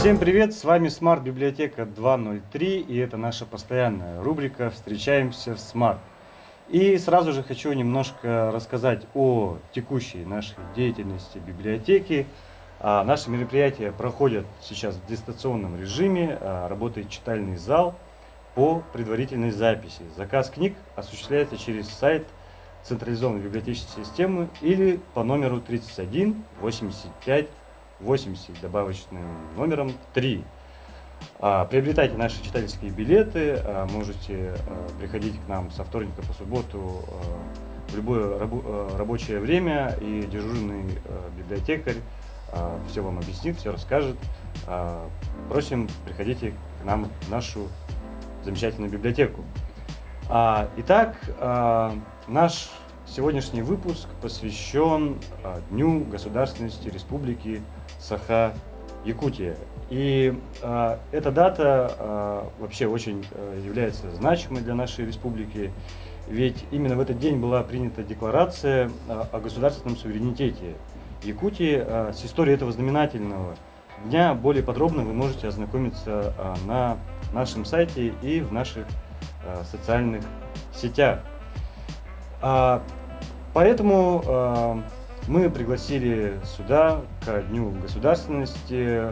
Всем привет, с вами Smart Библиотека 2.0.3, и это наша постоянная рубрика «Встречаемся в Smart». И сразу же хочу немножко рассказать о текущей нашей деятельности библиотеки. Наши мероприятия проходят сейчас в дистанционном режиме, работает читальный зал по предварительной записи. Заказ книг осуществляется через сайт централизованной библиотечной системы или по номеру 31 85 80 добавочным номером 3. Приобретайте наши читательские билеты, можете приходить к нам со вторника по субботу в любое рабочее время, и дежурный библиотекарь все вам объяснит, все расскажет. Просим, приходите к нам в нашу замечательную библиотеку. Итак, наш сегодняшний выпуск посвящен Дню государственности Республики Саха-Якутия. И эта дата вообще очень является значимой для нашей республики, ведь именно в этот день была принята декларация о государственном суверенитете Якутии. С историей этого знаменательного дня более подробно вы можете ознакомиться на нашем сайте и в наших социальных сетях. Поэтому мы пригласили сюда к Дню государственности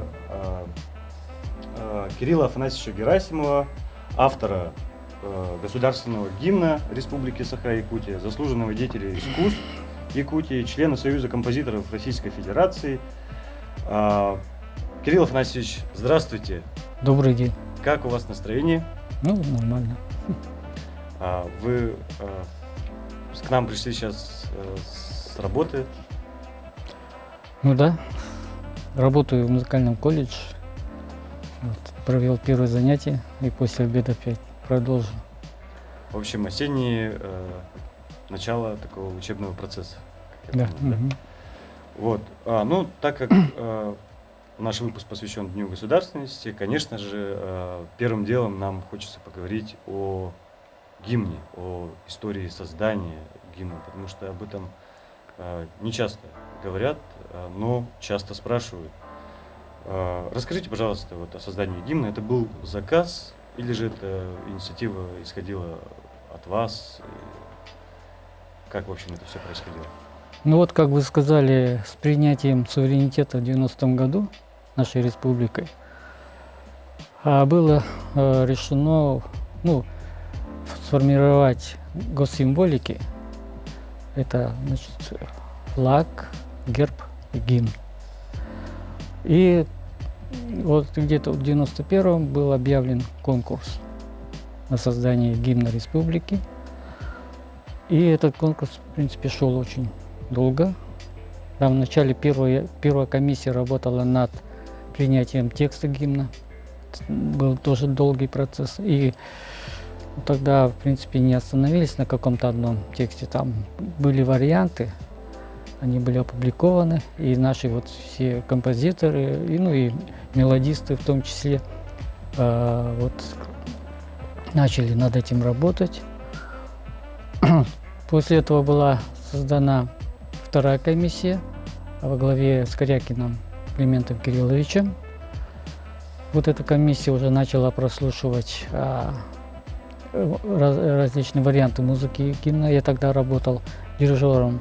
Кирилла Афанасьевича Герасимова, автора государственного гимна Республики Саха-Якутия, заслуженного деятеля искусств Якутии, члена Союза композиторов Российской Федерации. Кирилл Афанасьевич, здравствуйте. Добрый день. Как у вас настроение? Нормально. Вы к нам пришли сейчас с работы? Да, работаю в музыкальном колледже. Провел первое занятие и после обеда опять продолжу. В общем, осеннее начало такого учебного процесса. Да. Понимаю, да? Вот. Так как наш выпуск посвящен Дню государственности, конечно же, первым делом нам хочется поговорить о гимне, о истории создания гимна, потому что об этом не часто говорят, но часто спрашивают. Расскажите, пожалуйста, о создании гимна. Это был заказ или же эта инициатива исходила от вас? Как, в общем, это все происходило? Как вы сказали, с принятием суверенитета в 90-м году нашей республикой было решено сформировать госсимволики. Это, флаг, герб и гимн. И где-то в 91-м был объявлен конкурс на создание гимна республики. И этот конкурс, в принципе, шел очень долго. Там вначале первая комиссия работала над принятием текста гимна. Был тоже долгий процесс. И тогда, в принципе, не остановились на каком-то одном тексте. Там были варианты, они были опубликованы, и наши все композиторы, и мелодисты в том числе, начали над этим работать. После этого была создана вторая комиссия во главе с Корякиным Климентом Кирилловичем. Эта комиссия уже начала прослушивать различные варианты музыки гимна. Я тогда работал дирижером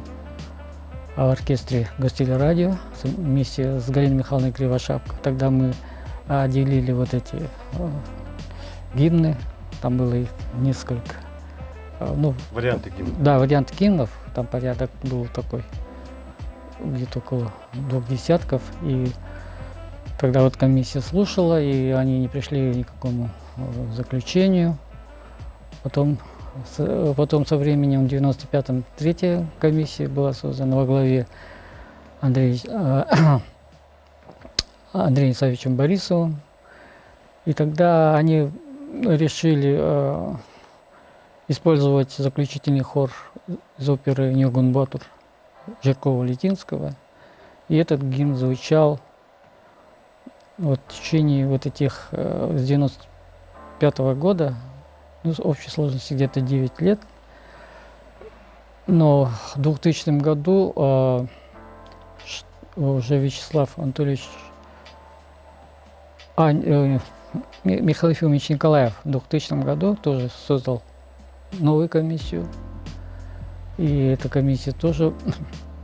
в оркестре Гостелерадио вместе с Галиной Михайловной Кривошапко. Тогда мы делили эти гимны. Там было их несколько. Варианты гимнов. Да, варианты гимнов. Там порядок был такой, где-то около 2 десятков. И тогда комиссия слушала, и они не пришли к никакому заключению. Потом со временем в 95-м третья комиссия была создана во главе Андреем Савичем Борисовым. И тогда они решили использовать заключительный хор из оперы «Нёгун Батур» Жиркова-Летинского. И этот гимн звучал в течение этих с 95-го года, в общей сложности где-то 9 лет. Но в 2000 году уже Вячеслав Анатольевич Михаил Ефимович Николаев в 2000 году тоже создал новую комиссию. И эта комиссия тоже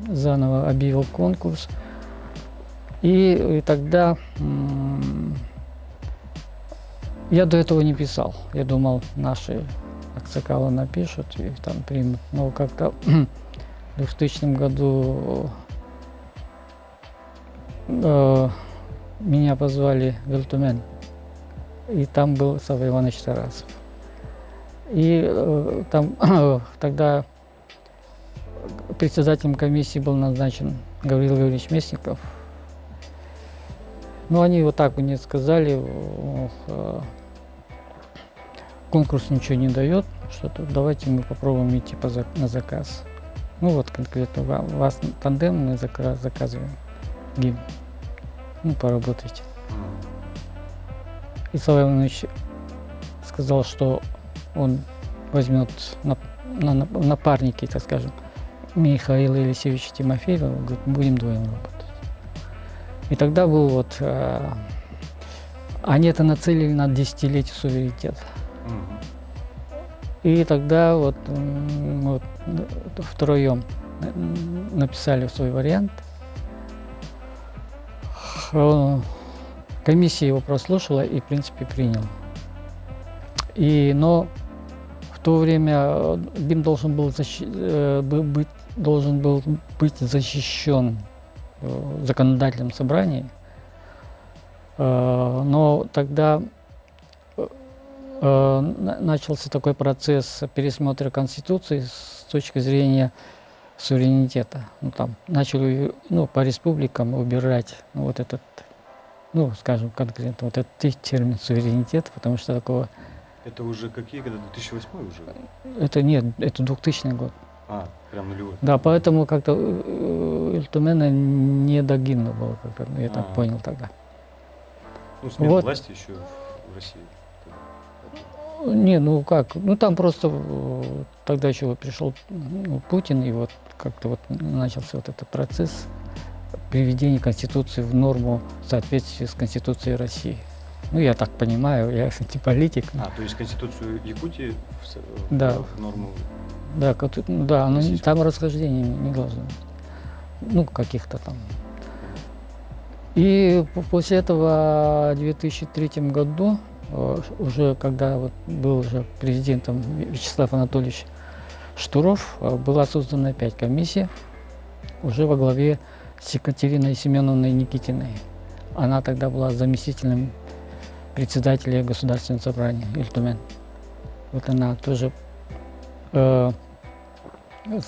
заново объявил конкурс. И тогда я до этого не писал. Я думал, наши аксакалы напишут и там примут. Но как-то в 2000 году меня позвали в Эльтумен. И там был Савва Иванович Тарасов. И там тогда председателем комиссии был назначен Гавриил Гаврилович Местников. Но они вот так мне сказали, конкурс ничего не дает, что-то давайте мы попробуем идти на заказ. Ну вот конкретно вас тандем мы заказываем гимн. Ну, поработайте. И Савва Иванович сказал, что он возьмет напарники, так скажем, Михаила Елисеевича Тимофеева, говорит, будем вдвоем работать. И тогда был вот, они это нацелили на десятилетие суверенитета. И тогда вот втроем написали свой вариант. Комиссия его прослушала и, в принципе, приняла. Но в то время гимн должен был быть защищен в законодательном собрании. Но тогда начался такой процесс пересмотра Конституции с точки зрения суверенитета. Ну, там начали по республикам убирать вот этот, скажем конкретно, вот этот термин суверенитет, потому что такого... Это уже какие годы? 2008 уже? Это нет, это 2000 год. Прям нулевой. Да, поэтому как-то Эльтумена не до гимна было, как-то, я так понял тогда. Смена власти еще в России. Не, там просто тогда еще пришел Путин, и вот как-то вот начался вот этот процесс приведения Конституции в норму в соответствии с Конституцией России. Я так понимаю, я не политик. То есть Конституцию Якутии в норму? Да, там расхождений не должно быть. Каких-то там. И после этого в 2003 году, уже когда был уже президентом Вячеслав Анатольевич Штуров, была создана опять комиссия, уже во главе с Екатериной Семеновной Никитиной. Она тогда была заместителем председателя Государственного собрания Эльтумен. Вот она тоже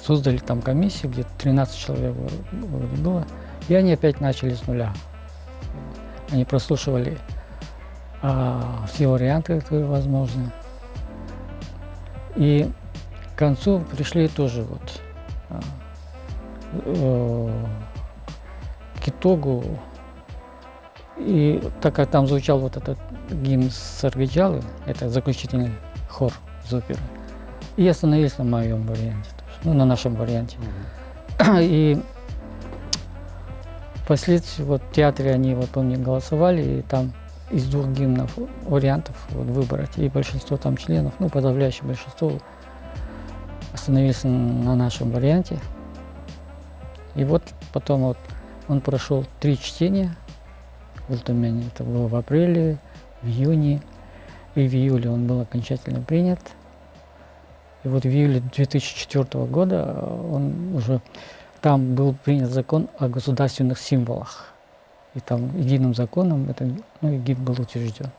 создали там комиссию, где-то 13 человек вроде было, и они опять начали с нуля. Они прослушивали все варианты, которые возможны. И к концу пришли тоже к итогу. И так как там звучал вот этот гимн Саргиджалы, это заключительный хор из оперы, и остановились на моем варианте, на нашем варианте. И впоследствии в театре они помню, голосовали, и там из двух гимнов вариантов выбрать, и большинство там членов, подавляющее большинство остановились на нашем варианте. И потом он прошел 3 чтения в Эльтумене. Это было в апреле, в июне и в июле он был окончательно принят. И в июле 2004 года там был принят закон о государственных символах. И там единым законом гимн был утвержден.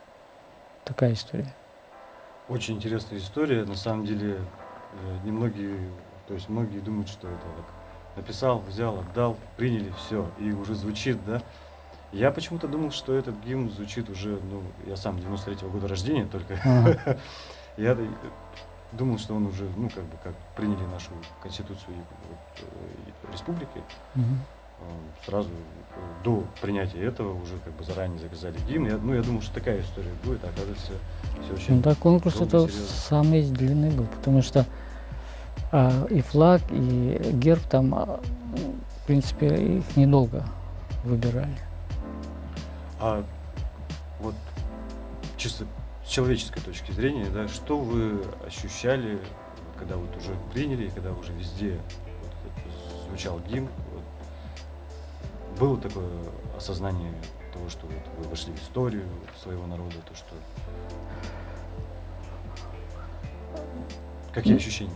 Такая история. Очень интересная история. На самом деле, многие думают, что это написал, взял, отдал, приняли, все, и уже звучит, да? Я почему-то думал, что этот гимн звучит уже, я сам 93-го года рождения только. Я думал, что он уже, как приняли нашу конституцию республики, сразу до принятия этого уже заранее заказали гимн. Я думал, что такая история будет, а оказывается, все очень конкурс долго, это серьезно. самый длинный был, потому что и флаг, и герб там, в принципе, их недолго выбирали. вот чисто с человеческой точки зрения, да, что вы ощущали, когда вот уже приняли, и когда уже везде вот звучал гимн, вот, было такое осознание того, что вот вы вошли в историю своего народа, то, что... Какие ощущения?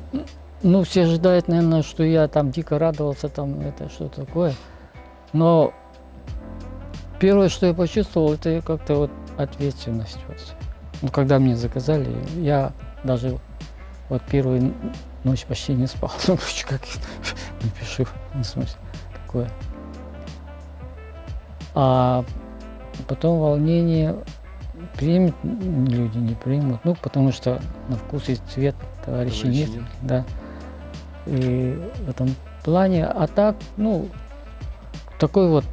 Ну, все ожидают, наверное, что я там дико радовался, там это что такое. Но первое, что я почувствовал, это как-то вот ответственность. Вот. Ну, когда мне заказали, я даже вот первую ночь почти не спал. Ну, как напишу, в смысле, такое. А потом волнение, примут люди, не примут. Ну, потому что на вкус и цвет товарищей нет. Да. И в этом плане. А так, ну, такой вот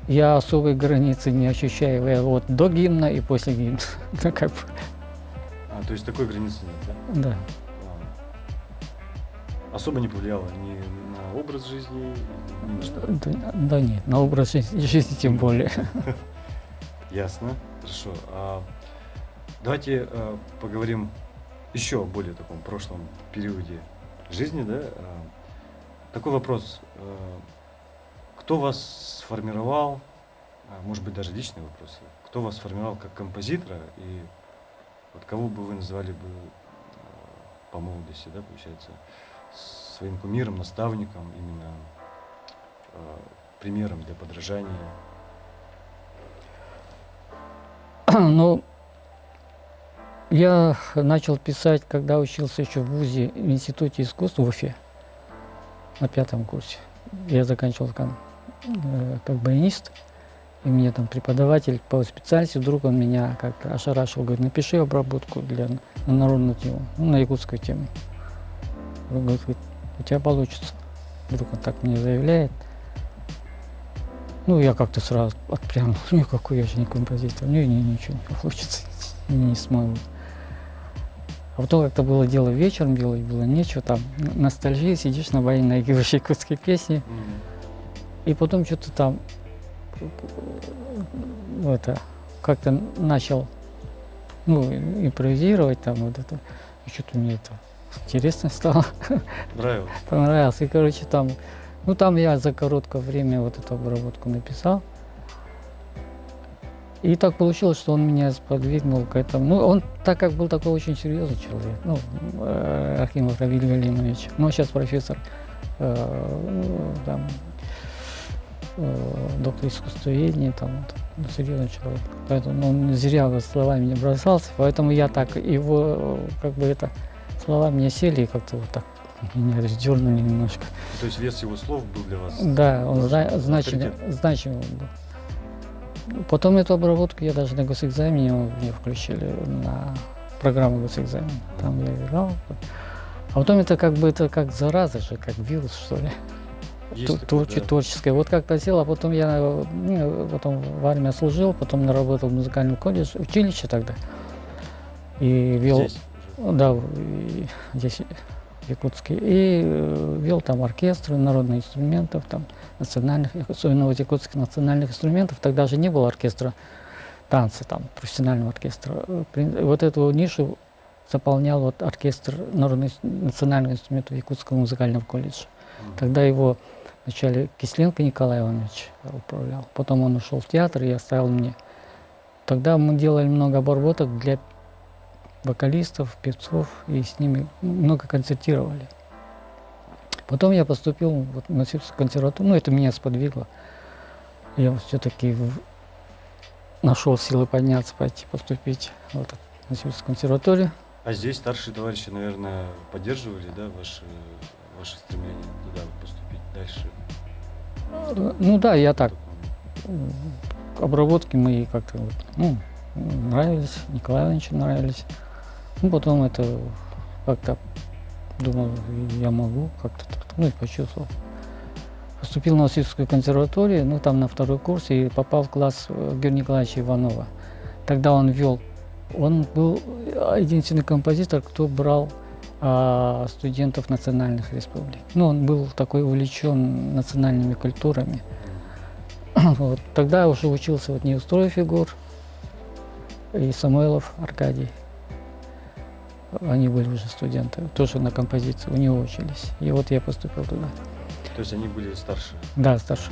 я особой границы не ощущаю. Я вот до гимна и после гимна. Ну, как бы. То есть такой границы нет, да? Да. Особо не повлияло ни на образ жизни, ни на что? Да нет, на образ жизни тем более. Ясно, хорошо. Давайте поговорим еще о более таком прошлом периоде жизни, да? Такой вопрос. Кто вас сформировал, может быть, даже личный вопрос, кто вас сформировал как композитора, и вот кого бы вы назвали бы по молодости, да, получается, своим кумиром, наставником, именно примером для подражания? Ну, я начал писать, когда учился еще в ВУЗе, в Институте искусств в Уфе, на 5 курсе. Я заканчивал там как баянист, и мне там преподаватель по специальности, вдруг он меня как-то ошарашил, говорит, напиши обработку на народную тему, ну, на якутскую тему. Он говорит, у тебя получится. Вдруг он так мне заявляет. Ну, я как-то сразу отпрянул. Никакой, я же не композитор. Ничего не получится. Не смогу. А потом как-то было дело вечером, делать было нечего. Там ностальгия, сидишь на баяне, наигрываешь якутские песни. И потом что-то там это как-то начал импровизировать там вот это. И что-то мне это интересно стало. Нравилось? Понравилось. И, короче, там я за короткое время вот эту обработку написал. И так получилось, что он меня сподвигнул к этому. Ну, он, так как был такой очень серьезный человек, Архимов Равиль Галимович, сейчас профессор, доктор искусствоведения, серьезный человек. Поэтому он зря словами не бросался, поэтому я так, его, слова мне сели и как-то вот так меня раздернули немножко. То есть вес его слов был для вас? Да, он значимый был. Потом эту обработку я даже на госэкзамене мне включили на программу госэкзамена. Там я играл. А потом это как зараза же, как вирус, что ли. Творческое. Вот как-то сел, а потом я потом в армии служил, потом наработал в музыкальном колледже, училище тогда. И вел. Здесь? Да, здесь в Якутске. И вел там оркестры народных инструментов, там национальных, особенно вот якутских национальных инструментов. Тогда же не было оркестра танца, там, профессионального оркестра. Вот эту нишу заполнял вот оркестр народных национальных инструментов Якутского музыкального колледжа. Тогда его вначале Кисленко Николай Иванович управлял, потом он ушел в театр и оставил мне. Тогда мы делали много обработок для вокалистов, певцов, и с ними много концертировали. Потом я поступил в Новосибирскую консерваторию, это меня сподвигло. Я все-таки нашел силы подняться, пойти поступить в Новосибирскую консерваторию. А здесь старшие товарищи, наверное, поддерживали, да, ваши стремления туда поступить дальше? Ну да, я так. Обработки мои как-то нравились, Николаю Ивановичу нравились. Потом это как-то думал, я могу как-то, и почувствовал. Поступил в Новосибирскую консерваторию, там на 2-й курс, и попал в класс Георгия Николаевича Иванова. Тогда он был единственный композитор, кто брал студентов национальных республик. Он был такой увлечен национальными культурами. Тогда я уже учился не в строе фигур, и Самойлов Аркадий. Они были уже студенты, тоже на композиции, у него учились. И вот я поступил туда. То есть они были старше. Да, старше.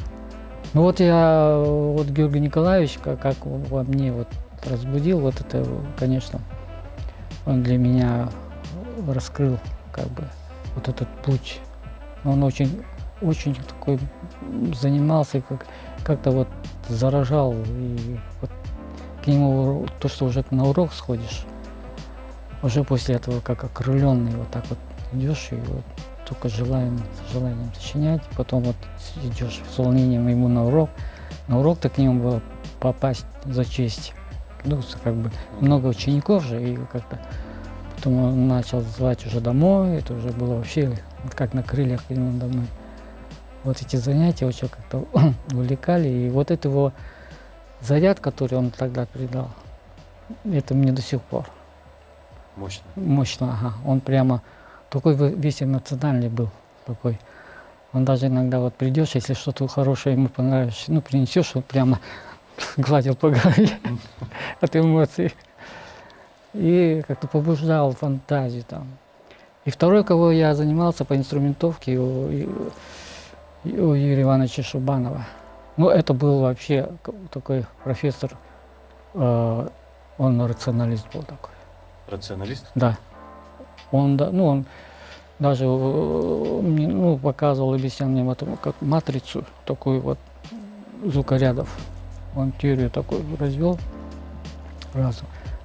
Ну вот Георгий Николаевич, как во мне вот разбудил, вот это, конечно, он для меня раскрыл как бы вот этот путь. Он очень такой занимался, как-то вот заражал. И вот к нему то, что уже на урок сходишь, уже после этого как окрыленный вот так вот идешь и вот только желанием сочинять, потом вот идешь с волнением ему на урок. На урок-то к нему было попасть за честь. Ну, как бы много учеников же, и как-то потом он начал звать уже домой, это уже было вообще как на крыльях к нему домой. Вот эти занятия очень как-то увлекали, и вот это его заряд, который он тогда придал, это мне до сих пор. Мощно. Мощно, ага. Он прямо такой весь эмоциональный был, такой. Он даже иногда вот придешь, если что-то хорошее ему понравилось, ну, принесешь, он прямо гладил по голове от эмоций. И как-то побуждал фантазию там. И второй, кого я занимался по инструментовке, у Юрия Ивановича Шубанова. Ну, это был вообще такой профессор, он рационалист был такой. Рационалист? Да. Он даже мне, показывал, объяснял мне как матрицу, такую вот звукорядов. Он теорию такую развел разу.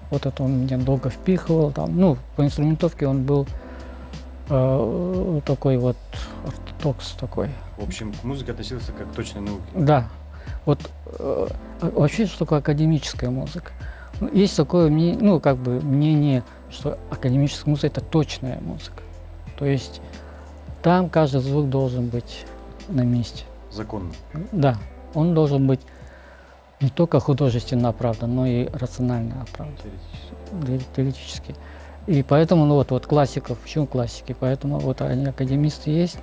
Вот это он меня долго впихивал. Там, по инструментовке он был такой вот ортодокс такой. В общем, к музыке относился как к точной науке. Да. Вот вообще, что такое академическая музыка? Есть такое мнение, что академическая музыка – это точная музыка. То есть там каждый звук должен быть на месте. Законно. Да. Он должен быть не только художественно оправдан, но и рационально оправдан. Теоретически. И поэтому, вот классиков, почему классики? Поэтому вот они академисты есть,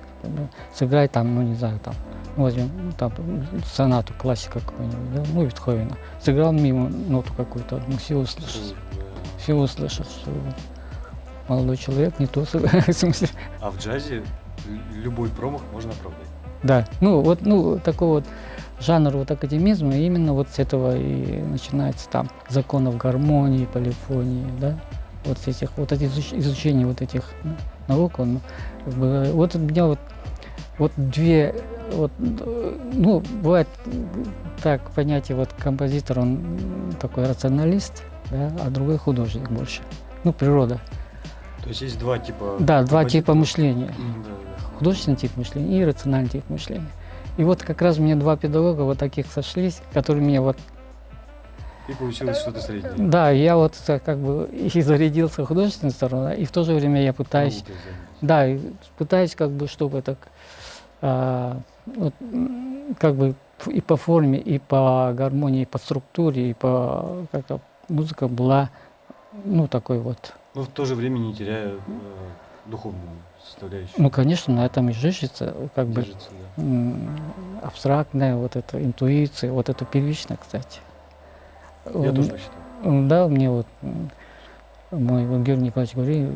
сыграй там, не знаю, там, возьмем там сонату классика какой-нибудь, да, Бетховена. Сыграл мимо ноту какую-то, все услышат, что молодой человек не то в смысле. А в джазе любой промах можно оправдать. Да, такой вот жанр вот академизма именно вот с этого и начинается там законов гармонии, полифонии, да, изучение вот этих наук, он как бы, вот у меня вот две, бывает так понятие, вот композитор, он такой рационалист, да, а другой художник больше, природа. То есть есть два типа... Да, два типа мышления. Да. Художественный тип мышления и рациональный тип мышления. И вот как раз мне два педагога вот таких сошлись, которые меня вот... И получилось что-то среднее. Да, я вот как бы и зарядился художественной стороной, и в то же время я пытаюсь... Да, и пытаюсь как бы, чтобы так... как бы и по форме, и по гармонии, и по структуре, и по... Как-то музыка была, такой вот... Но в то же время не теряя духовную составляющую. Конечно, на этом и жижется, как бы абстрактная вот эта интуиция, вот это первично, кстати. Я тоже так считаю. Да, мне вот мой Георгий Николаевич говорит,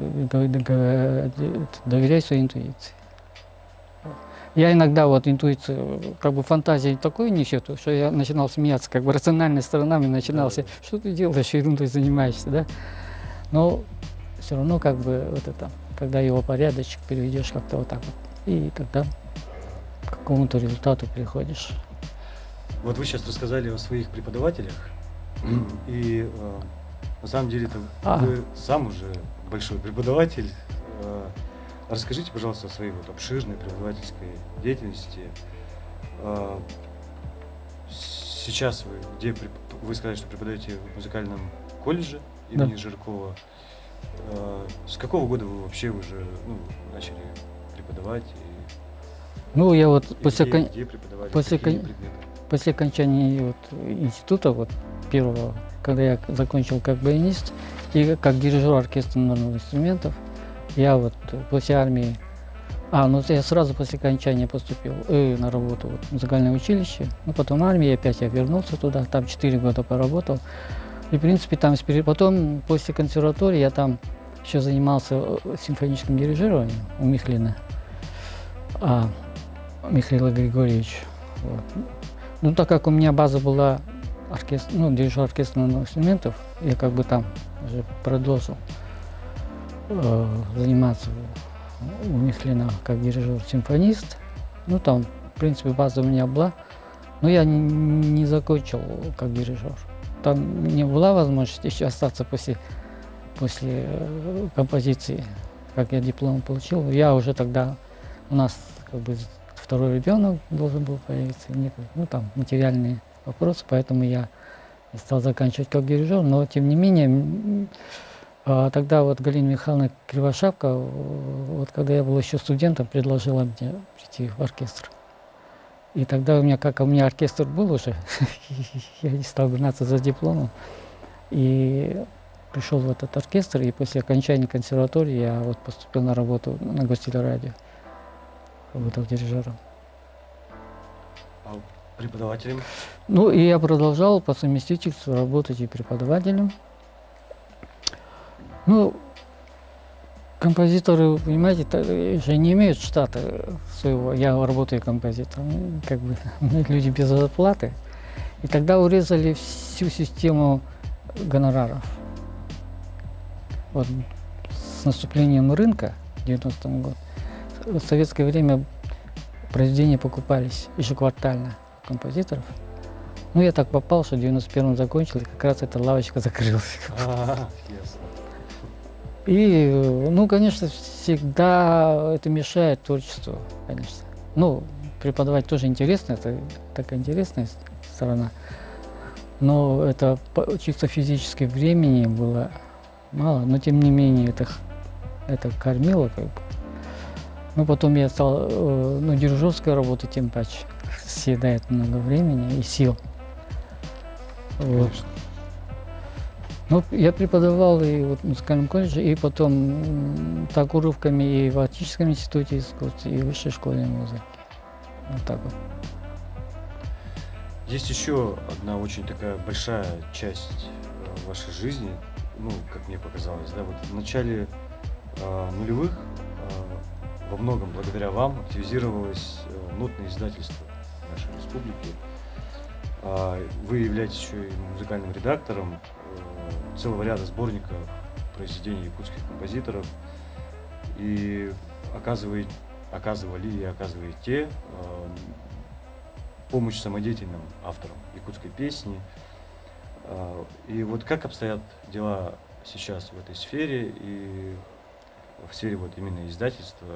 доверяй своей интуиции. Я иногда вот интуицию, как бы фантазии такой несет, что я начинал смеяться, как бы рациональной стороной начинался, что ты делаешь, ерундой занимаешься, да? Но все равно как бы вот это, когда его порядочек переведешь как-то вот так вот, и тогда к какому-то результату приходишь. Вот вы сейчас рассказали о своих преподавателях, и на самом деле вы сам уже большой преподаватель. Расскажите, пожалуйста, о своей вот обширной преподавательской деятельности. Сейчас вы сказали, что преподаете в музыкальном колледже имени Жиркова. С какого года вы вообще уже начали преподавать? Я вот где преподавали, после окончания института первого, когда я закончил как баянист и как дирижер оркестра народных инструментов, я после армии, я сразу после окончания поступил на работу в музыкальное училище, потом армия, опять я вернулся туда, там 4 года поработал. И, в принципе, там потом, после консерватории, я там еще занимался симфоническим дирижированием у Михлина, Михаила Григорьевича. Вот. Ну, так как у меня база была дирижер оркестрных инструментов, я как бы там уже продолжил заниматься у Михлина как дирижер-симфонист. Ну, там, в принципе, база у меня была, но я не закончил как дирижер. Там не была возможность еще остаться после композиции, как я диплом получил. Я уже тогда, у нас как бы второй ребенок должен был появиться, там материальные вопросы, поэтому я стал заканчивать как дирижер, но тем не менее, тогда вот Галина Михайловна Кривошапка, вот когда я был еще студентом, предложила мне прийти в оркестр. И тогда у меня оркестр был уже, я не стал гнаться за дипломом. И пришел в этот оркестр, и после окончания консерватории я вот поступил на работу на Гостелерадио. Работал дирижером. А преподавателем? Ну, и я продолжал по совместительству работать и преподавателем. Ну, композиторы, понимаете, же не имеют штата своего. Я работаю композитором, как бы люди без зарплаты. И тогда урезали всю систему гонораров. Вот с наступлением рынка в 90-м году в советское время произведения покупались ежеквартально композиторов. Ну, я так попал, что в 91-м закончил, и как раз эта лавочка закрылась. Ясно. И, ну, конечно, всегда это мешает творчеству, конечно. Ну, преподавать тоже интересно, это такая интересная сторона. Но это чисто физически времени было мало, но тем не менее это кормило как бы. Ну, потом я стал, дирижерская работа тем паче съедает много времени и сил. Вот. Ну, я преподавал и вот в музыкальном колледже, и потом так урывками и в Артическом институте искусств, и в высшей школе музыки. Вот так вот. Есть еще одна очень такая большая часть вашей жизни, ну, как мне показалось, да, вот в начале нулевых во многом благодаря вам активизировалось нотное издательство нашей республики. Вы являетесь еще и музыкальным редактором целого ряда сборников произведений якутских композиторов и оказывали и оказываете помощь самодеятельным авторам якутской песни. И вот как обстоят дела сейчас в этой сфере и в сфере вот именно издательства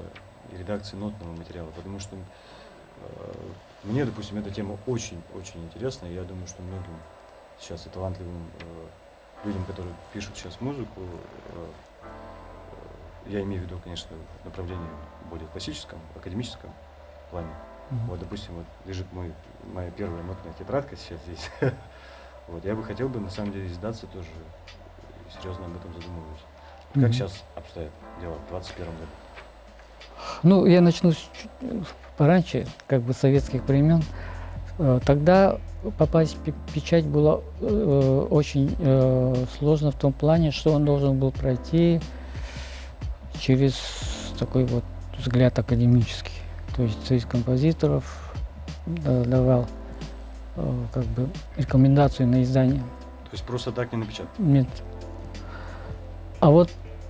и редакции нотного материала, потому что мне, допустим, эта тема очень-очень интересна, и я думаю, что многим сейчас и талантливым людям, которые пишут сейчас музыку, я имею в виду, конечно, направление более классическом, академическом плане. Вот, допустим, вот лежит моя первая нотная тетрадка сейчас здесь. Вот, я бы хотел бы, на самом деле, издаться тоже, серьезно об этом задумываюсь. Как сейчас обстоят дела в 2021 году? Ну, я начну пораньше, как бы советских времен. Тогда попасть в печать было очень сложно в том плане, что он должен был пройти через такой вот взгляд академический. То есть союз композиторов давал как бы рекомендацию на издание. То есть просто так не напечатать? Нет. А вот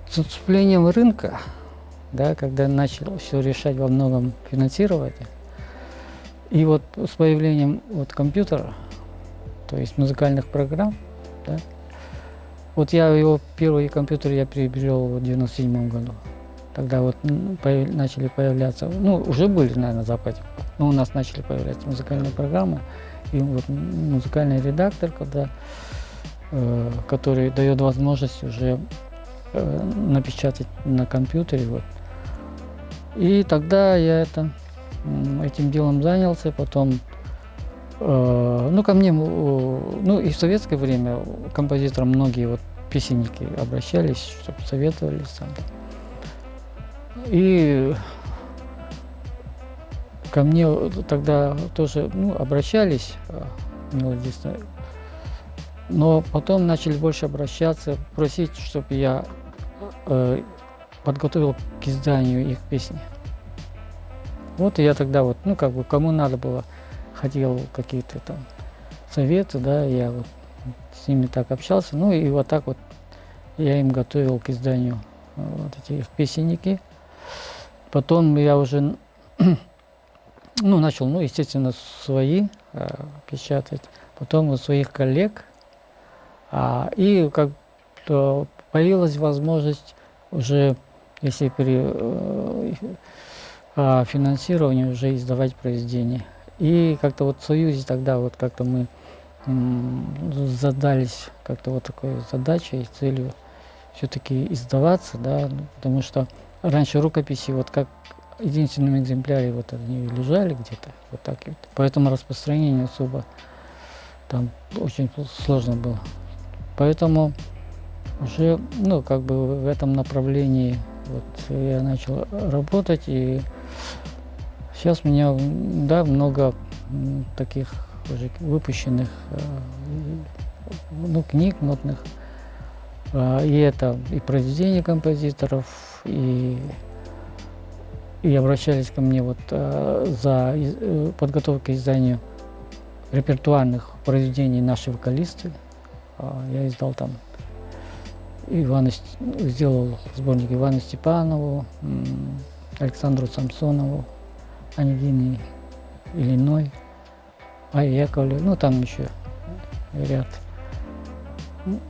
с наступлением рынка, да, когда начал все решать во многом финансировать, и вот с появлением вот компьютера, то есть музыкальных программ, да, вот его первый компьютер я приобрел в 97 году. Тогда вот начали появляться, ну, уже были, наверное, на Западе, но у нас начали появляться музыкальные программы. И вот музыкальный редактор, который дает возможность уже напечатать на компьютере. Вот. И тогда я этим делом занялся, потом, ко мне, и в советское время композиторам многие вот песенники обращались, чтобы советовались там. И ко мне тогда тоже обращались мелодисты. Но потом начали больше обращаться, просить, чтобы я подготовил к изданию их песни. Вот и я тогда вот, ну как бы кому надо было, хотел какие-то там советы, да, я вот с ними так общался, ну и вот так вот я им готовил к изданию вот эти их песенники. Потом я уже ну, начал, ну, естественно, свои печатать, потом у своих коллег. И как-то появилась возможность уже, если при финансировании, уже издавать произведения. И как-то вот в Союзе тогда вот как-то мы задались как-то вот такой задачей, целью все-таки издаваться, да, потому что раньше рукописи вот как в единственном экземпляре вот они лежали где-то, вот так вот. Поэтому распространение особо там очень сложно было. Поэтому уже, ну, как бы в этом направлении вот я начал работать, и сейчас у меня, да, много таких уже выпущенных ну, книг модных. И это и произведения композиторов, и обращались ко мне вот за подготовкой к изданию репертуарных произведений наши вокалисты. Я издал там сделал сборник Ивану Степанову, Александру Самсонову, Анигине Ильиной, Яковлеву, ну там еще ряд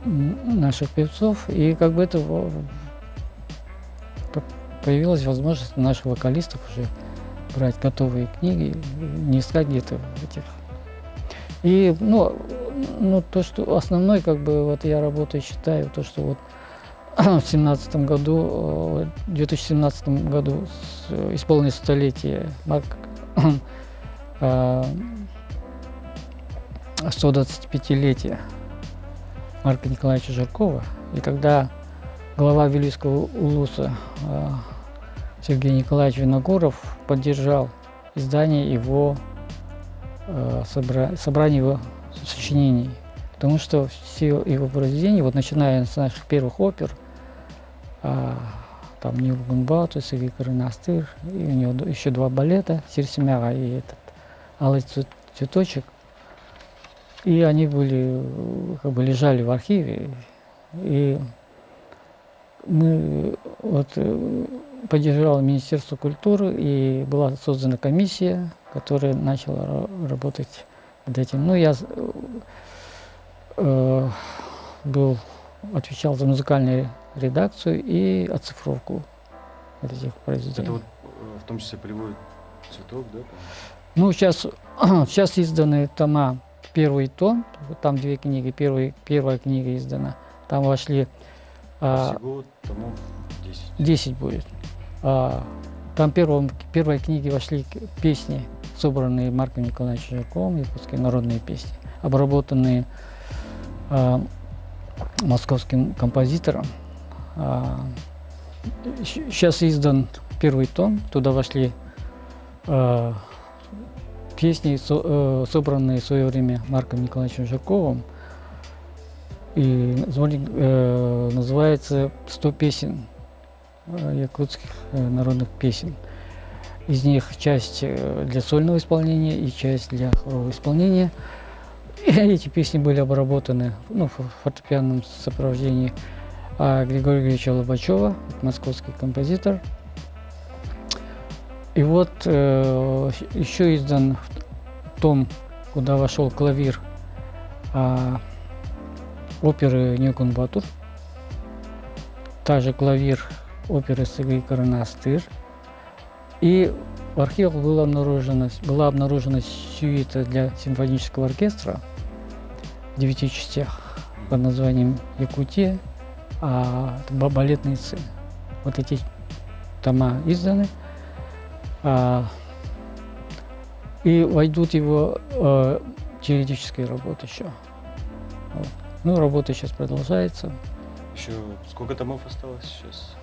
наших певцов. И как бы это появилась возможность наших вокалистов уже брать готовые книги, не искать где-то этих. И, ну, то, что основной, как бы, вот я работаю, считаю, то, что вот в 2017 году исполнилось столетие 125-летия Марка Николаевича Жиркова. И когда глава Вилюйского улуса Сергей Николаевич Виногуров поддержал издание его собрание его сочинений, потому что все его произведения, вот начиная с наших первых опер, там Нюргун Батус и Виктор Настыр, и у него еще 2 балета, Сирсемяга и этот Алый цветочек, и они были, как бы лежали в архиве, и мы вот поддержало Министерство культуры, и была создана комиссия, которая начала работать над этим. Ну, я отвечал за музыкальную редакцию и оцифровку этих произведений. Это вот в том числе полевой цветок, да? Ну, сейчас изданы тома, первый том, там 2 книги, первая книга издана, там вошли... Всего томов 10. 10 будет. Там первой книге вошли песни, собранные Марком Николаевичем Жирковым, якутские народные песни, обработанные московским композитором. Сейчас издан первый том, туда вошли песни, собранные в свое время Марком Николаевичем Жирковым, и называется «100 песен якутских народных песен». Из них часть для сольного исполнения и часть для хорового исполнения. И эти песни были обработаны, ну, в фортепианном сопровождении Григория Григорьевича Лобачева, московский композитор. И вот еще издан том, куда вошел клавир оперы Нюргун Батур, также клавир оперы Сыгый Каранастыр. И в архивах была обнаружена сюита для симфонического оркестра в 9 частях под названием «Якутия», балетные сцены. Вот эти тома изданы. И войдут его теоретические работы еще. Вот. Ну, работа сейчас продолжается. Еще сколько томов осталось сейчас?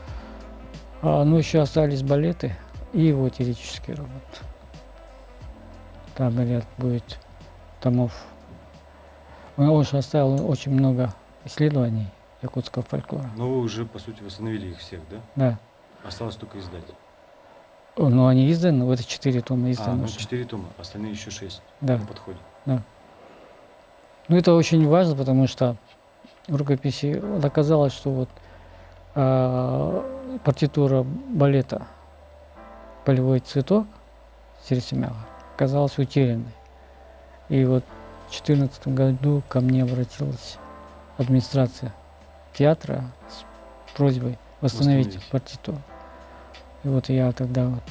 Ну, еще остались балеты и его теоретические работы. Там, говорят, будет томов Он уже оставил очень много исследований якутского фольклора. Но вы уже, по сути, восстановили их всех, да? Да. Осталось только издать. Но они изданы, вот 4 тома А, изданы ну уже. 4 тома, остальные еще 6 Да. на подходе. Да. Ну, это очень важно, потому что в рукописи вот оказалось, что вот партитура балета «Полевой цветок» Сересемяга оказалась утерянной. И вот в 2014 году ко мне обратилась администрация театра с просьбой восстановить партитуру. И вот я тогда вот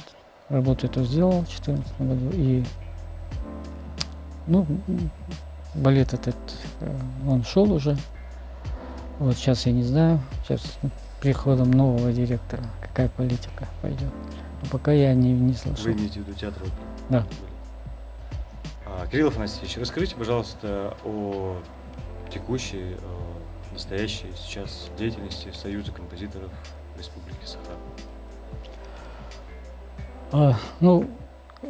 работу эту сделал в 2014 году. И ну, балет этот, он шел уже. Вот сейчас я не знаю, сейчас с приходом нового директора, какая политика пойдет. Но пока я не слышал. Вы имеете в виду театр оперы? Да. Кирилл Афанасьевич, расскажите, пожалуйста, о текущей, настоящей сейчас деятельности Союза композиторов Республики Саха. Ну,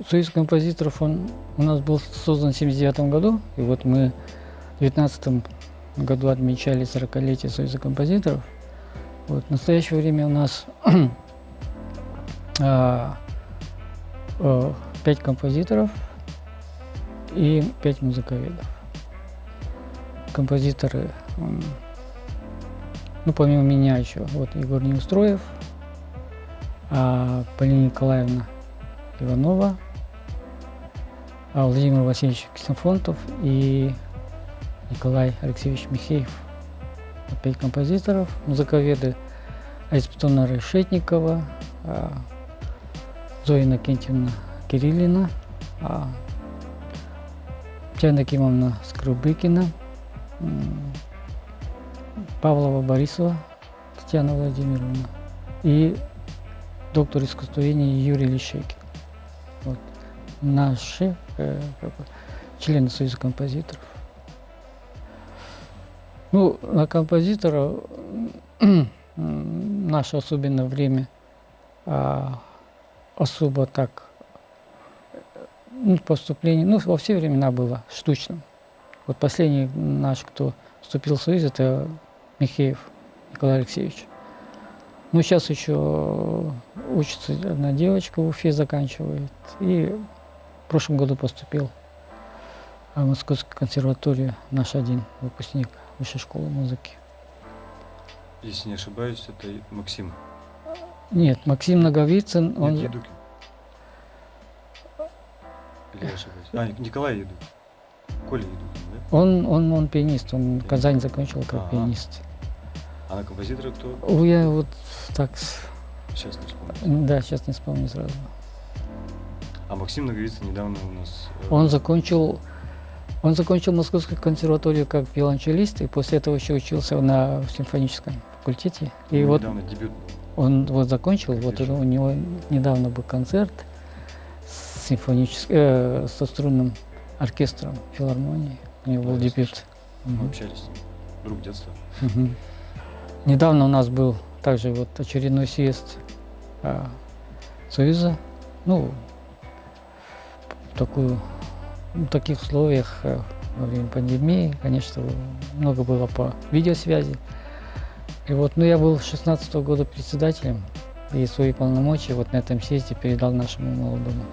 Союз композиторов, он у нас был создан в 1979 году, и вот мы в 2019 году отмечали 40-летие Союза композиторов. Вот, в настоящее время у нас 5 композиторов и 5 музыковедов. Композиторы, ну, помимо меня еще, вот Егор Неустроев, Полина Николаевна Иванова, Владимир Васильевич Ксенофонтов и Николай Алексеевич Михеев. 5 композиторов, музыковеды Айспетона Решетникова, Зоя Иннокентьевна Кириллина, Татьяна Кимовна Скрубыкина, Павлова Борисова Татьяна Владимировна и доктор искусствоведения Юрий Лещейкин. Вот. Наши члены Союза композиторов. Ну, на композитора наше особенное время особо так, ну, поступление, ну, во все времена было штучным. Вот последний наш, кто вступил в Союз, это Михеев Николай Алексеевич. Ну, сейчас еще учится одна девочка в Уфе, заканчивает. И в прошлом году поступил в Московскую консерваторию наш один выпускник Высшей школы музыки. Если не ошибаюсь, это Максим. Нет, Максим Наговицын, Нет, он... Едукин. Или я ошибаюсь? Николай Едукин. Коля Едукин, да? Он пианист, он Казань закончил как пианист. А на композитора кто? Я вот так... Сейчас не вспомню. Да, сейчас не вспомню сразу. А Максим Наговицын недавно у нас... Он закончил Московскую консерваторию как виолончелист, и после этого еще учился на симфоническом факультете. И вот недавно дебют был. он вот закончил, вот у него недавно был концерт с со струнным оркестром филармонии. У него был дебют. Мы общались с ним. Друг детства. Недавно у нас был также вот очередной съезд Союза. Ну, в таких условиях во время пандемии, конечно, много было по видеосвязи. И вот, ну, я был с 2016 года председателем, и свои полномочия вот на этом съезде передал нашему молодому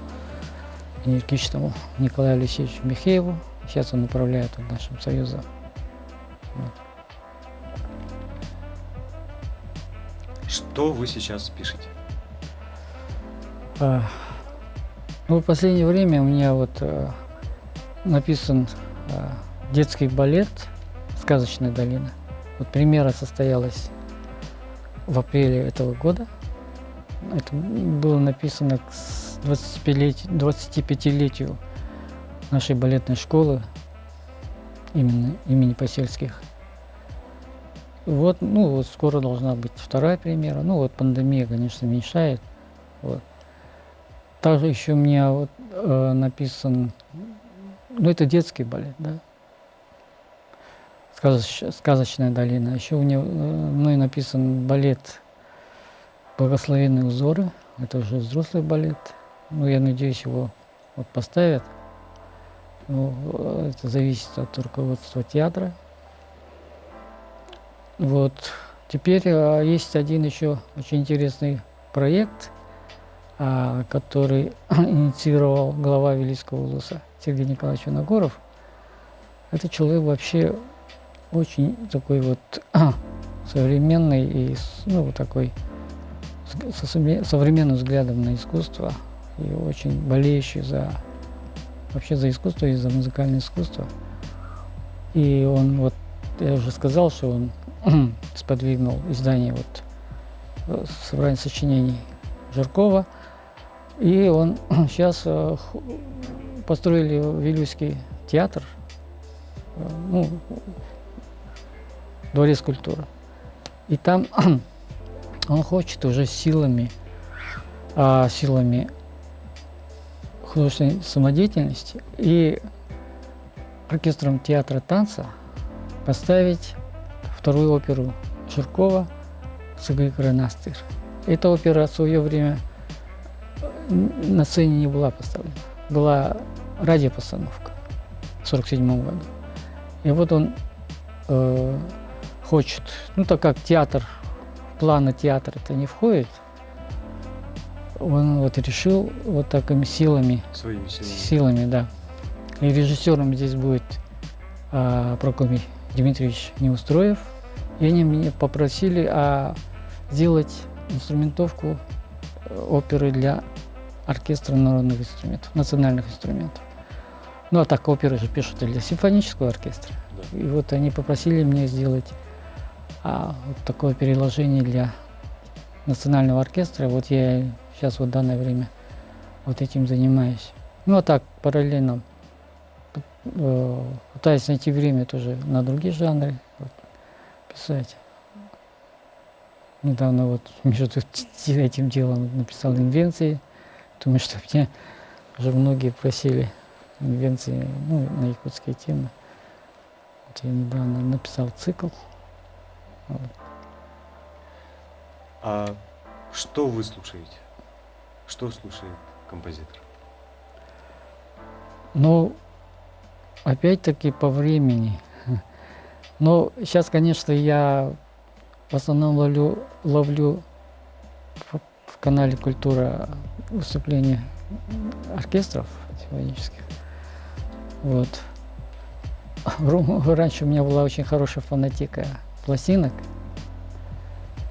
энергичному Николаю Алексеевичу Михееву. Сейчас он управляет вот нашим союзом. Вот. Что вы сейчас пишете? Ну, в последнее время у меня вот написан детский балет «Сказочная долина». Вот премьера состоялась в апреле этого года. Это было написано к 25-летию нашей балетной школы имени Посельских. Вот, ну, вот скоро должна быть вторая премьера. Ну, вот пандемия, конечно, мешает. Вот. Также еще у меня вот написан, ну, это детский балет, да, «Сказочная долина». Еще у меня мной написан балет «Благословенные узоры». Это уже взрослый балет. Ну, я надеюсь, его вот поставят. Ну, это зависит от руководства театра. Вот. Теперь есть один еще очень интересный проект, который инициировал глава Вилийского улуса Сергей Николаевич Виногоров. Это человек вообще очень такой вот современный и ну, такой со современным взглядом на искусство и очень болеющий вообще за искусство и за музыкальное искусство. И он вот, я уже сказал, что он сподвигнул издание вот собрание сочинений Жиркова. И он сейчас построили Вилюйский театр, ну, дворец культуры. И там он хочет уже силами художественной самодеятельности и оркестром театра танца поставить вторую оперу Жиркова «Сыгы Коронастыр». Эта опера в свое время на сцене не была поставлена. Была радиопостановка в 1947 году. И вот он хочет, ну так как театр, в планы театра это не входит, он вот решил вот такими силами, Своими силами. да. И режиссером здесь будет Прокопий Дмитриевич Неустроев. И они меня попросили сделать инструментовку оперы для оркестра народных инструментов, национальных инструментов. Ну а так оперы же пишут и для симфонического оркестра. Да. И вот они попросили меня сделать вот такое переложение для национального оркестра. Вот я сейчас вот в данное время вот этим занимаюсь. Ну а так параллельно пытаюсь найти время тоже на другие жанры вот, писать. Недавно вот между этим делом написал инвенции. Думаю, что меня уже многие просили инвенции, ну, на якутские темы. Вот я недавно написал цикл. Вот. А что вы слушаете? Что слушает композитор? Ну, опять-таки по времени. Но сейчас, конечно, я в основном ловлю в канале «Культура» выступления оркестров симфонических. Вот. Раньше у меня была очень хорошая фонотека пластинок.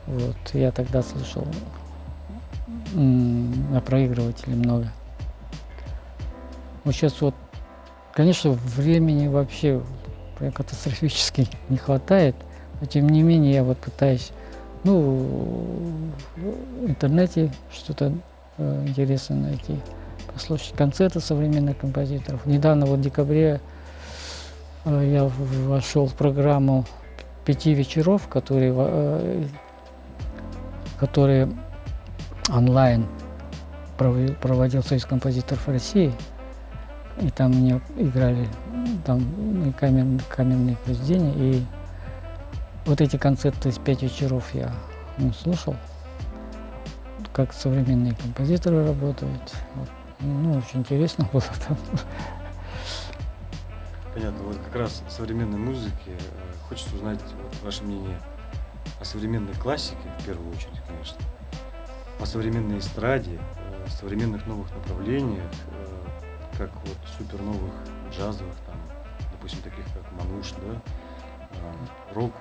Вот. Я тогда слышал на проигрывателе много. Вот сейчас вот, конечно, времени вообще прям катастрофически не хватает, но тем не менее я вот пытаюсь, ну, в интернете что-то интересное найти, послушать концерты современных композиторов. Недавно вот в декабре я вошел в программу 5 вечеров, которые онлайн проводил Союз композиторов России. И там мне играли там и камерные произведения. И вот эти концерты из 5 вечеров я слушал, как современные композиторы работают. Вот. Ну, очень интересно было там. Понятно. Вот как раз в современной музыке хочется узнать вот ваше мнение о современной классике, в первую очередь, конечно, о современной эстраде, современных новых направлениях, как вот супер новых джазовых, там, допустим, таких как Мануш, да, рок,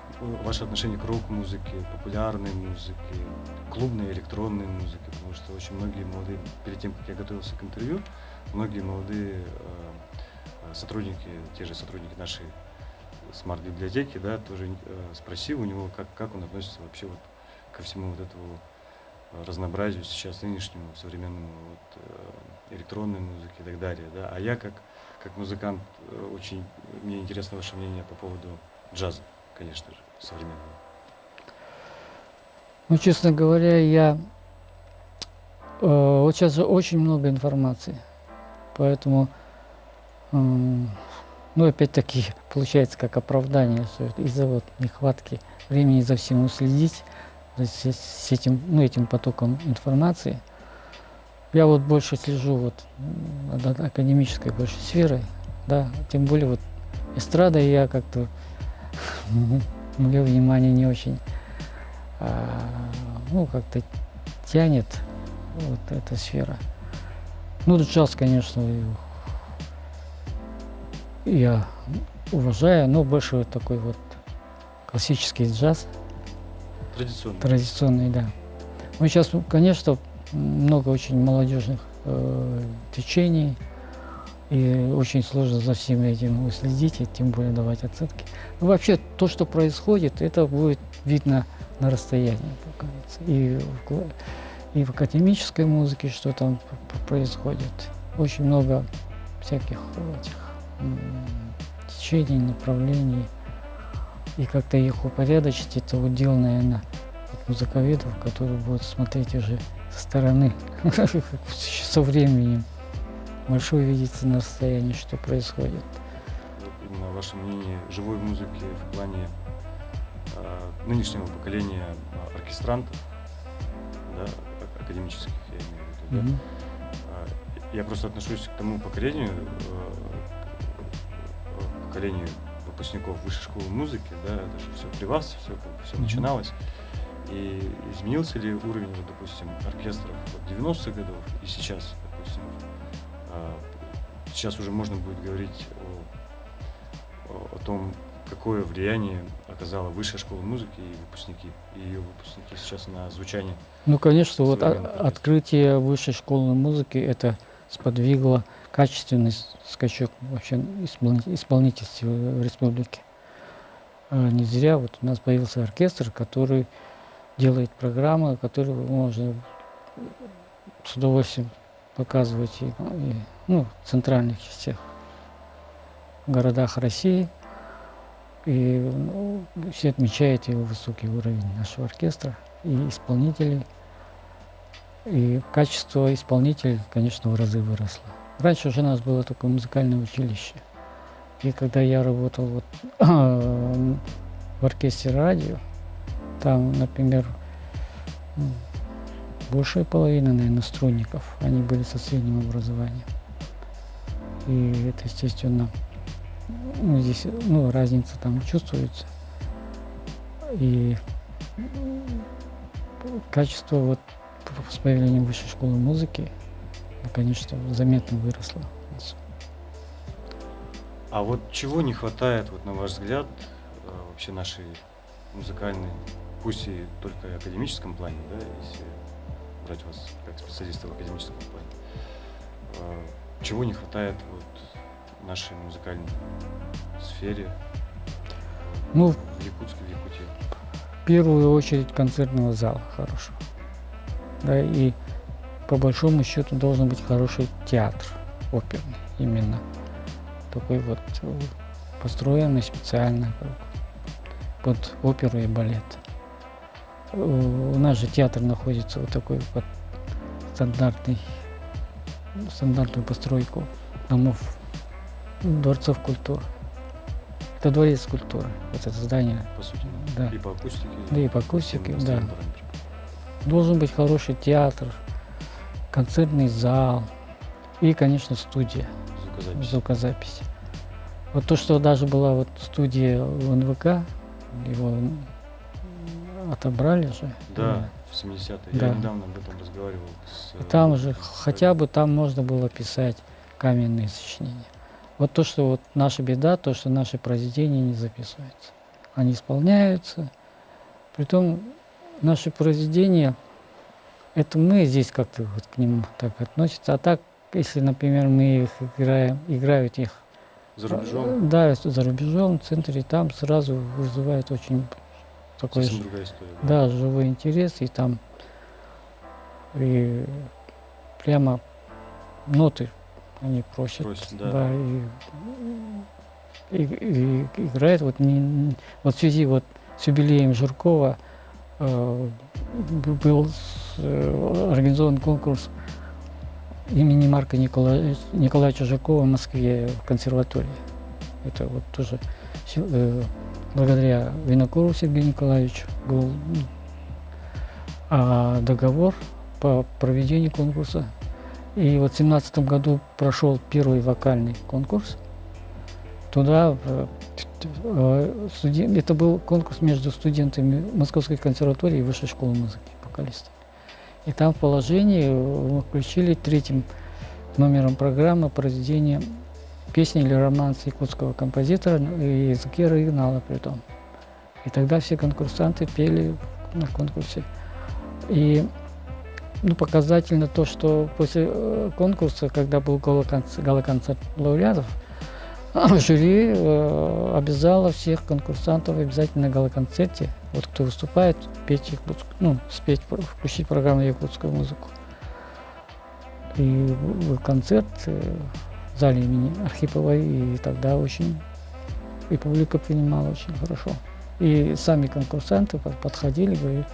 ваше отношение к рок-музыке, популярной музыке, клубной электронной музыке, потому что очень многие молодые, перед тем, как я готовился к интервью, многие молодые сотрудники, те же сотрудники нашей смарт-библиотеки, да, тоже спросил у него, как он относится вообще вот ко всему вот этому разнообразию сейчас нынешнему современному вот, электронной музыки и так далее, да. А я как музыкант очень мне интересно ваше мнение по поводу джаза, конечно же, современного. Ну, честно говоря, я вот сейчас же очень много информации, поэтому, ну, опять-таки, получается как оправдание, что из-за вот нехватки времени за всем уследить, с этим, ну, этим потоком информации. Я вот больше слежу вот над академической больше сферой, да. Тем более вот эстрада я как-то мое внимание не очень, ну, как-то тянет вот эта сфера. Ну, джаз, конечно, я уважаю, но больше вот такой вот классический джаз, Традиционно. традиционный, да. Ну, сейчас, конечно, много очень молодежных течений, и очень сложно за всем этим уследить, и тем более давать оценки. Ну, вообще, то, что происходит, это будет видно на расстоянии, как говорится. И в академической музыке, что там происходит. Очень много всяких этих течений, направлений. И как-то их упорядочить, это удел, наверное, музыковедов, которые будут смотреть уже со стороны, со временем. Большое видится на расстоянии, что происходит. Вот именно ваше мнение живой музыки в плане нынешнего поколения оркестрантов, да, академических, я имею в виду, Мгм. да? Я просто отношусь к тому поколению, поколению выпускников высшей школы музыки, да, это же все при вас, все Мгм. начиналось. И изменился ли уровень, вот, допустим, оркестров от 90-х годов и сейчас, допустим, сейчас уже можно будет говорить о том, какое влияние оказала высшая школа музыки и ее выпускники сейчас на звучание. Ну, конечно, вот Современных оркестров. открытие высшей школы музыки это сподвигло качественный скачок вообще исполнительства в республике. Не зря вот у нас появился оркестр, который делает программы, которые можно с удовольствием показывать ну, в центральных частях, городах России. И ну, все отмечают его высокий уровень нашего оркестра и исполнителей. И качество исполнителей, конечно, в разы выросло. Раньше же у нас было такое музыкальное училище. И когда я работал вот, в оркестре радио, там, например, большая половина, наверное, струнников, они были со средним образованием. И это, естественно, ну, здесь ну, разница там чувствуется. И качество вот с появлением высшей школы музыки, конечно, заметно выросло. А вот чего не хватает, вот, на ваш взгляд, вообще нашей музыкальной, пусть и только в академическом плане, да, если брать вас как специалиста в академическом плане, чего не хватает вот нашей музыкальной сфере Ну, в Якутске, в Якутии? в первую очередь концертного зала хорошего. Да, и по большому счету должен быть хороший театр оперный именно. Такой вот построенный специально под оперу и балет. У нас же театр находится вот такой вот стандартную постройку домов, дворцов культуры. Это дворец культуры, вот это здание. По сути, Да. и по акустике, Да, и по всем акустике, остальным да. параметрам. Должен быть хороший театр, концертный зал и, конечно, студия, Звукозапись. звукозапись. Вот то, что даже была вот студия в НВК, его отобрали же. Да, в 70-е. Да. Я недавно об этом разговаривал с... Там же, хотя бы там можно было писать каменные сочинения. Вот то, что вот наша беда, то, что наши произведения не записываются. Они исполняются. Притом наши произведения, это мы здесь как-то вот к ним так относятся. А так, если, например, мы их играют их За рубежом да, за рубежом, в центре, там сразу вызывает очень такой совсем другая история. да, живой интерес, и там и прямо ноты они просят. Просят, да. Да, и играет вот, вот в связи вот с юбилеем Жиркова был организован конкурс имени Марка Николаевича Жиркова в Москве в консерватории. Это вот тоже благодаря Винокуру Сергею Николаевичу был договор по проведению конкурса. И вот в 2017 году прошел первый вокальный конкурс. туда это был конкурс между студентами Московской консерватории и Высшей школы музыки вокалистов. И там в положении мы включили третьим номером программы произведение песни или романс якутского композитора и языке оригинала при том. И тогда все конкурсанты пели на конкурсе. И показательно то, что после конкурса, когда был гала-концерт лауреатов, жюри обязало всех конкурсантов обязательно на гала-концерте, вот кто выступает, петь спеть, включить программу якутскую музыку. И был концерт в зале имени Архиповой, и тогда очень и публика принимала очень хорошо. И сами конкурсанты подходили, говорили,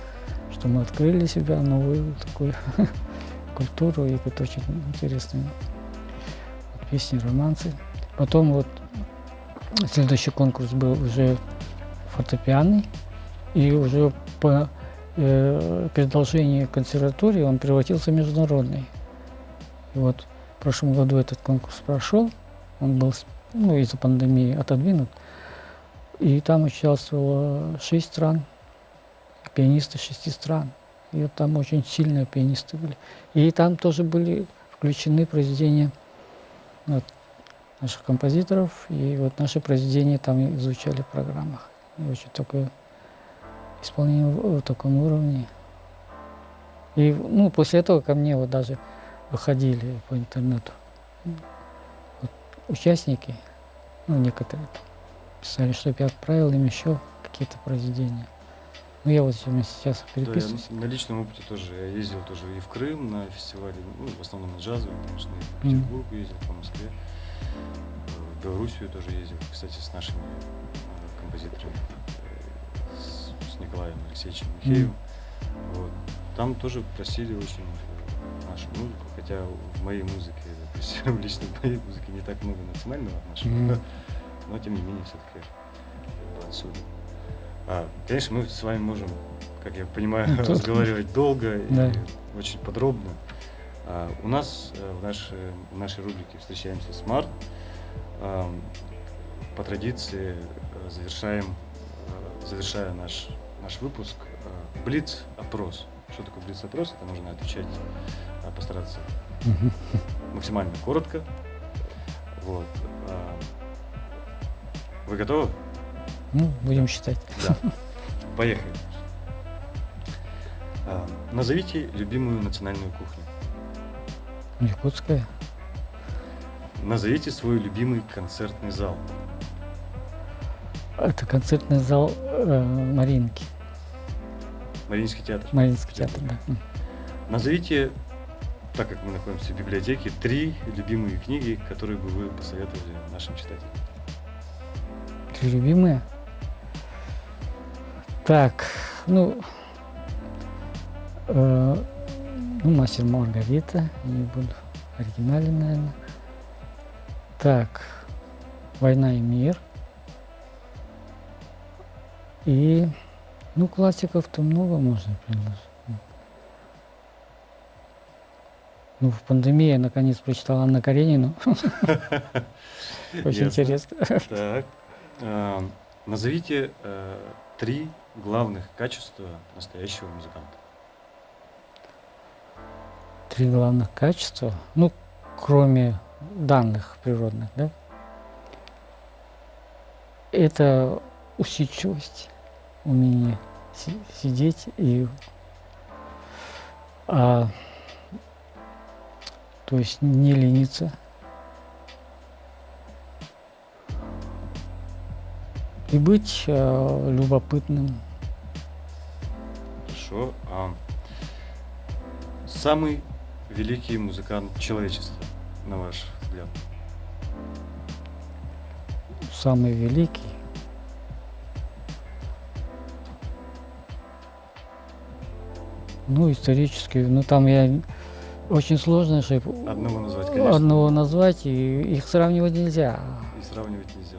что мы открыли себя новую такую культуру, и это очень интересные песни, романсы. Потом вот следующий конкурс был уже фортепианный, и уже по продолжению консерватории он превратился в международный. И вот в прошлом году этот конкурс прошел, он был из-за пандемии отодвинут, и там участвовало 6 стран, пианисты 6 стран. И вот там очень сильные пианисты были. И там тоже были включены произведения наших композиторов, и вот наши произведения там изучали в программах. И очень такое исполнение в таком уровне. И после этого ко мне вот даже выходили по интернету участники, некоторые писали, чтобы я отправил им еще какие-то произведения. Я вот сейчас переписываюсь. Да, я на личном опыте тоже. Я ездил тоже и в Крым на фестивале, в основном на джазовый, конечно, и в Петербург ездил, по Москве. В Белоруссию тоже ездил, кстати, с нашими композиторами, с Николаем Алексеевичем Михеевым. Вот. Там тоже просили очень нашу музыку, хотя в моей музыке, то есть лично в моей музыке не так много национального нашего, но тем не менее все-таки отсюда. Конечно, мы с вами можем, как я понимаю, разговаривать долго и очень подробно. У нас в нашей рубрике «Встречаемся с Март» по традиции завершая наш выпуск, блиц-опрос. Что такое блиц-опрос? Это нужно отвечать, постараться максимально коротко. Вот. Вы готовы? Будем считать. Да. Поехали. Назовите любимую национальную кухню. Якутская. Назовите свой любимый концертный зал. Это концертный зал Маринки. Мариинский театр. Мариинский театр, да. Назовите, так как мы находимся в библиотеке, 3 любимые книги, которые бы вы посоветовали нашим читателям. 3 любимые? Так, «Мастер Маргарита», не буду оригинален, наверное. Так, «Война и мир». И, классиков-то много можно предложить. В пандемии я наконец прочитал Анну Каренину. Очень интересно. Так, назовите 3 главных качества настоящего музыканта. 3 главных качества, кроме данных природных, да? Это усидчивость, умение сидеть и, то есть не лениться. И быть любопытным. Хорошо. Самый великий музыкант человечества, на ваш взгляд? Самый великий? Исторически, там очень сложно, чтобы одного назвать, конечно. Одного назвать, и их сравнивать нельзя. И сравнивать нельзя.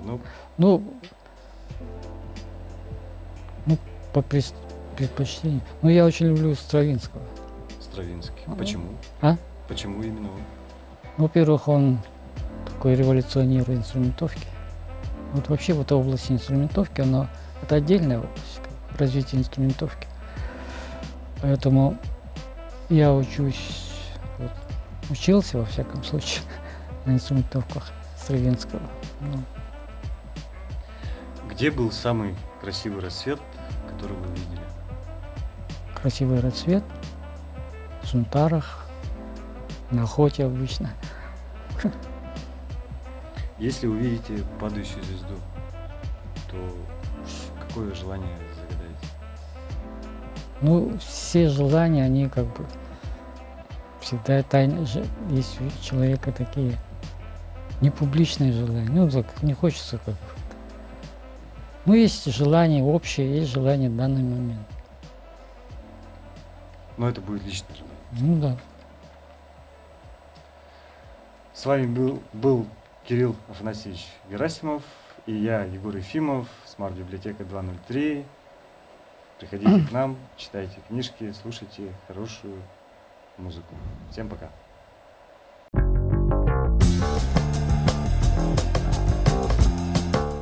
По предпочтению. Я очень люблю Стравинского. Стравинский. Почему? Почему именно он? Во-первых, он такой революционер инструментовки. Вот вообще вот область инструментовки, это отдельная область развития инструментовки. Поэтому я учился во всяком случае на инструментовках Стравинского. Ну, Где был самый красивый рассвет, который вы видели? красивый рассвет в Сунтарах, на охоте обычно. Если увидите падающую звезду, то какое желание загадаете? Ну, все желания, они как бы всегда тайны же. Есть у человека такие непубличные желания. Ну, так не хочется как бы. Ну, есть желания общие, есть желания в данный момент. Но это будет личное желание. Ну да. С вами был Кирилл Афанасьевич Герасимов и я, Егор Ефимов, Смарт-библиотека 203. Приходите к нам, читайте книжки, слушайте хорошую музыку. Всем пока.